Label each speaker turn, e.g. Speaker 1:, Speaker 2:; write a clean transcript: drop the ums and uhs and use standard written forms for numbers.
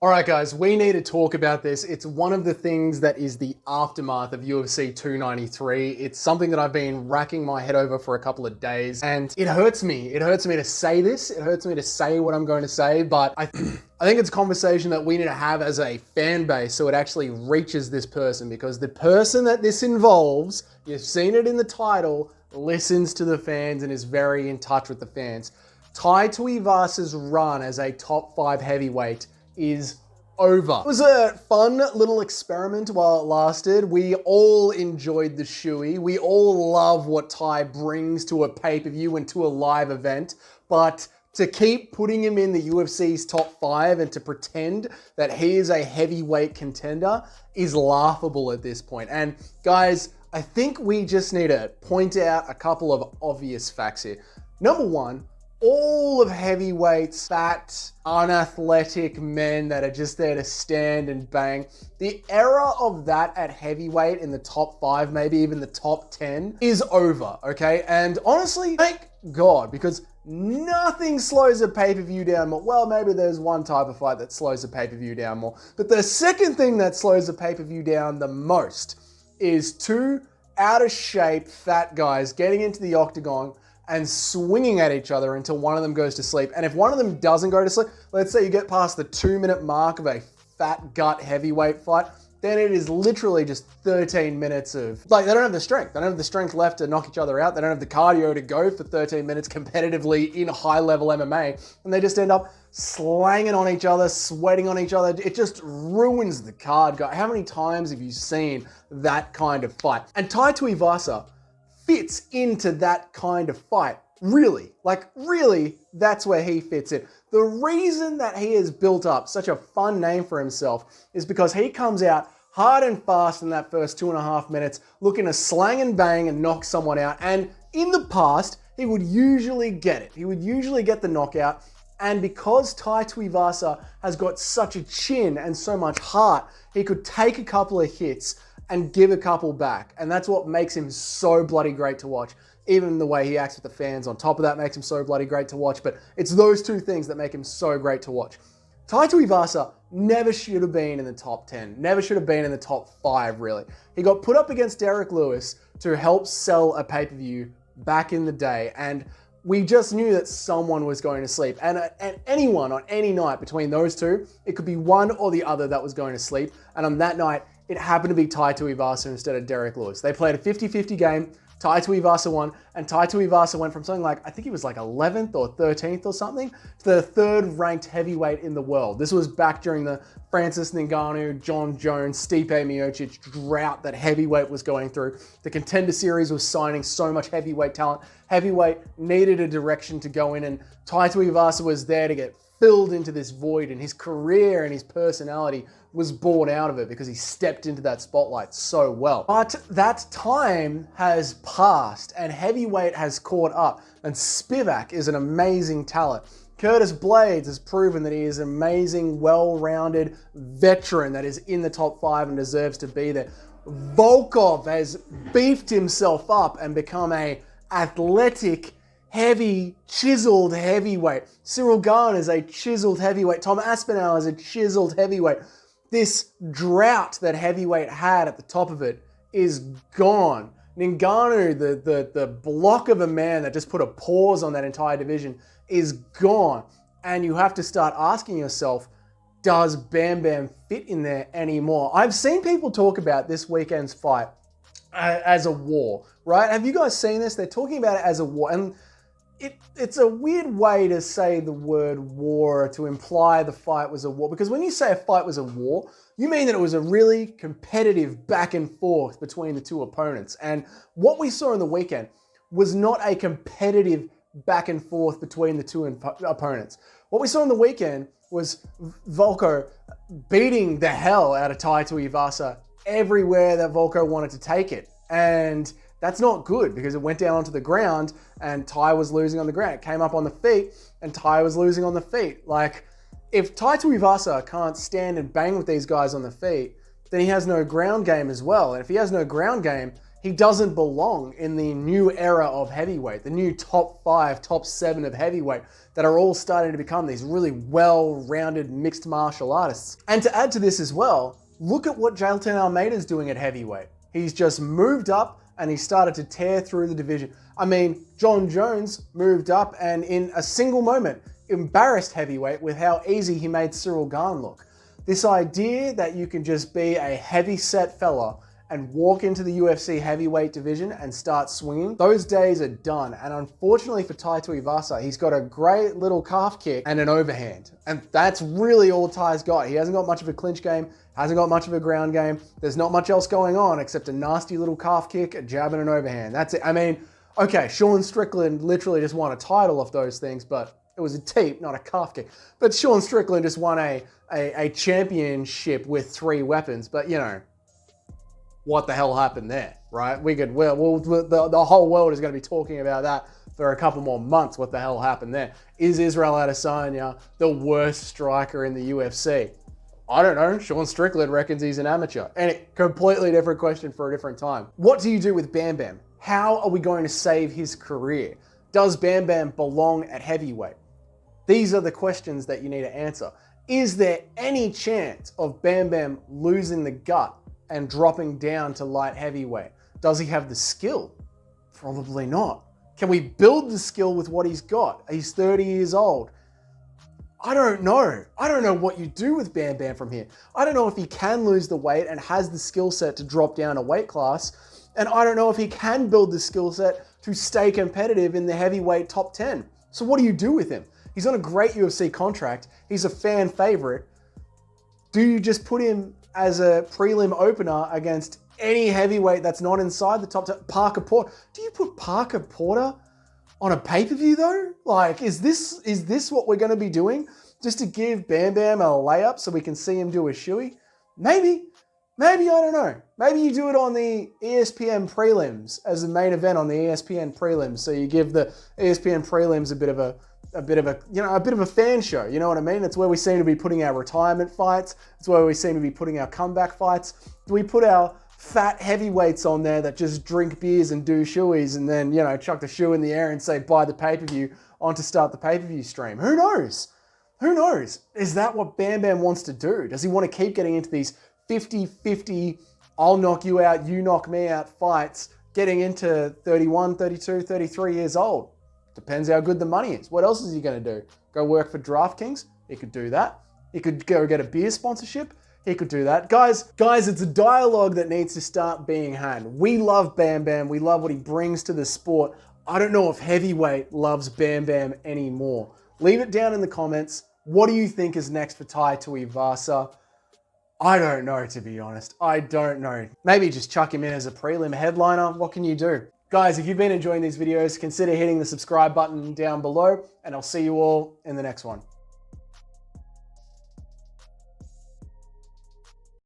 Speaker 1: All right, guys, we need to talk about this. It's one of the things that is the aftermath of UFC 293. It's something that I've been racking my head over for a couple of days, and it hurts me. It hurts me to say this. It hurts me to say what I'm going to say, but I think it's a conversation that we need to have as a fan base so it actually reaches this person, because the person that this involves, you've seen it in the title, listens to the fans and is very in touch with the fans. Tai Tuivasa's run as a top 5 heavyweight is over. It was a fun little experiment while it lasted. We all enjoyed the shoey. We all love what Tai brings to a pay-per-view and to a live event, but to keep putting him in the UFC's top 5 and to pretend that he is a heavyweight contender is laughable at this point. And guys, I think we just need to point out a couple of obvious facts here. Number one, all of heavyweights, fat, unathletic men that are just there to stand and bang. The era of that at heavyweight in the top 5, maybe even the top 10 is over, okay? And honestly, thank God, because nothing slows a pay-per-view down more. Well, maybe there's one type of fight that slows a pay-per-view down more. But the second thing that slows a pay-per-view down the most is two out of shape fat guys getting into the octagon and swinging at each other until one of them goes to sleep. And if one of them doesn't go to sleep, let's say you get past the 2-minute mark of a fat gut heavyweight fight, then it is literally just 13 minutes of, like, they don't have the strength. They don't have the strength left to knock each other out. They don't have the cardio to go for 13 minutes competitively in high-level MMA. And they just end up slanging on each other, sweating on each other. It just ruins the card, guy. How many times have you seen that kind of fight? And Tai Tuivasa fits into that kind of fight. Really, that's where he fits in. The reason that he has built up such a fun name for himself is because he comes out hard and fast in that first 2.5 minutes, looking to slang and bang and knock someone out. And in the past, he would usually get it. He would usually get the knockout. And because Tai Tuivasa has got such a chin and so much heart, he could take a couple of hits and give a couple back. And that's what makes him so bloody great to watch. Even the way he acts with the fans on top of that makes him so bloody great to watch. But it's those two things that make him so great to watch. Tai Tuivasa never should have been in the top 10. Never should have been in the top 5, really. He got put up against Derek Lewis to help sell a pay-per-view back in the day. And we just knew that someone was going to sleep. And anyone on any night between those two, it could be one or the other that was going to sleep. And on that night, it happened to be Tai Tuivasa instead of Derek Lewis. They played a 50-50 game. Tai Tuivasa won, and Tai Tuivasa went from something like, I think he was like 11th or 13th or something, to the 3rd ranked heavyweight in the world. This was back during the Francis Ngannou, John Jones, Stipe Miocic drought that heavyweight was going through. The Contender Series was signing so much heavyweight talent. Heavyweight needed a direction to go in, and Tai Tuivasa was there to get filled into this void, and his career and his personality was born out of it because he stepped into that spotlight so well. But that time has passed and heavyweight has caught up, and Spivak is an amazing talent. Curtis Blades has proven that he is an amazing, well-rounded veteran that is in the top 5 and deserves to be there. Volkov has beefed himself up and become a athletic, heavy, chiseled heavyweight. Cyril Gane is a chiseled heavyweight. Tom Aspinall is a chiseled heavyweight. This drought that heavyweight had at the top of it is gone. Ngannou, the block of a man that just put a pause on that entire division, is gone. And you have to start asking yourself, does Bam Bam fit in there anymore? I've seen people talk about this weekend's fight as a war, right? Have you guys seen this? They're talking about it as a war. And it's a weird way to say the word war, to imply the fight was a war. Because when you say a fight was a war, you mean that it was a really competitive back and forth between the two opponents. And what we saw in the weekend was not a competitive back and forth between the two opponents. What we saw in the weekend was Volko beating the hell out of Tai Tuivasa everywhere that Volko wanted to take it. And that's not good because it went down onto the ground and Tai was losing on the ground. It came up on the feet and Tai was losing on the feet. Like, if Tai Tuivasa can't stand and bang with these guys on the feet, then he has no ground game as well. And if he has no ground game, He doesn't belong in the new era of heavyweight, the new top 5, top 7 of heavyweight that are all starting to become these really well-rounded mixed martial artists. And to add to this as well, look at what Jailton Almeida's doing at heavyweight. He's just moved up and he started to tear through the division. I mean, John Jones moved up and in a single moment embarrassed heavyweight with how easy he made Cyril Gane look. This idea that you can just be a heavy-set fella and walk into the UFC heavyweight division and start swinging, those days are done. And unfortunately for Tai Tuivasa, he's got a great little calf kick and an overhand. And that's really all Tai's got. He hasn't got much of a clinch game, hasn't got much of a ground game. There's not much else going on except a nasty little calf kick, a jab and an overhand. That's it. I mean, okay, Sean Strickland literally just won a title off those things, but it was a teep, not a calf kick. But Sean Strickland just won a championship with 3 weapons. But, you know, what the hell happened there, right? The whole world is going to be talking about that for a couple more months. What the hell happened there? Is Israel Adesanya the worst striker in the UFC? I don't know. Sean Strickland reckons he's an amateur. And a completely different question for a different time. What do you do with Bam Bam? How are we going to save his career? Does Bam Bam belong at heavyweight? These are the questions that you need to answer. Is there any chance of Bam Bam losing the gut and dropping down to light heavyweight? Does he have the skill? Probably not. Can we build the skill with what he's got? He's 30 years old. I don't know. I don't know what you do with Bam Bam from here. I don't know if he can lose the weight and has the skill set to drop down a weight class. And I don't know if he can build the skill set to stay competitive in the heavyweight top 10. So what do you do with him? He's on a great UFC contract. He's a fan favorite. Do you just put him as a prelim opener against any heavyweight that's not inside the top 10? Parker Porter. Do you put Parker Porter on a pay-per-view though? Like, is this what we're going to be doing? Just to give Bam Bam a layup so we can see him do a shoey? Maybe, I don't know. Maybe you do it on the ESPN prelims as the main event on the ESPN prelims. So you give the ESPN prelims a bit of a fan show. You know what I mean? It's where we seem to be putting our retirement fights. It's where we seem to be putting our comeback fights. Do we put our fat heavyweights on there that just drink beers and do shoeys and then, you know, chuck the shoe in the air and say, buy the pay-per-view on to start the pay-per-view stream? Who knows? Who knows? Is that what Bam Bam wants to do? Does he want to keep getting into these 50-50, I'll knock you out, you knock me out fights, getting into 31, 32, 33 years old? Depends how good the money is. What else is he going to do? Go work for DraftKings? He could do that. He could go get a beer sponsorship. He could do that. Guys, it's a dialogue that needs to start being had. We love Bam Bam. We love what he brings to the sport. I don't know if heavyweight loves Bam Bam anymore. Leave it down in the comments. What do you think is next for Tai Tuivasa? I don't know, to be honest. I don't know. Maybe just chuck him in as a prelim headliner. What can you do? Guys, if you've been enjoying these videos, consider hitting the subscribe button down below, and I'll see you all in the next one.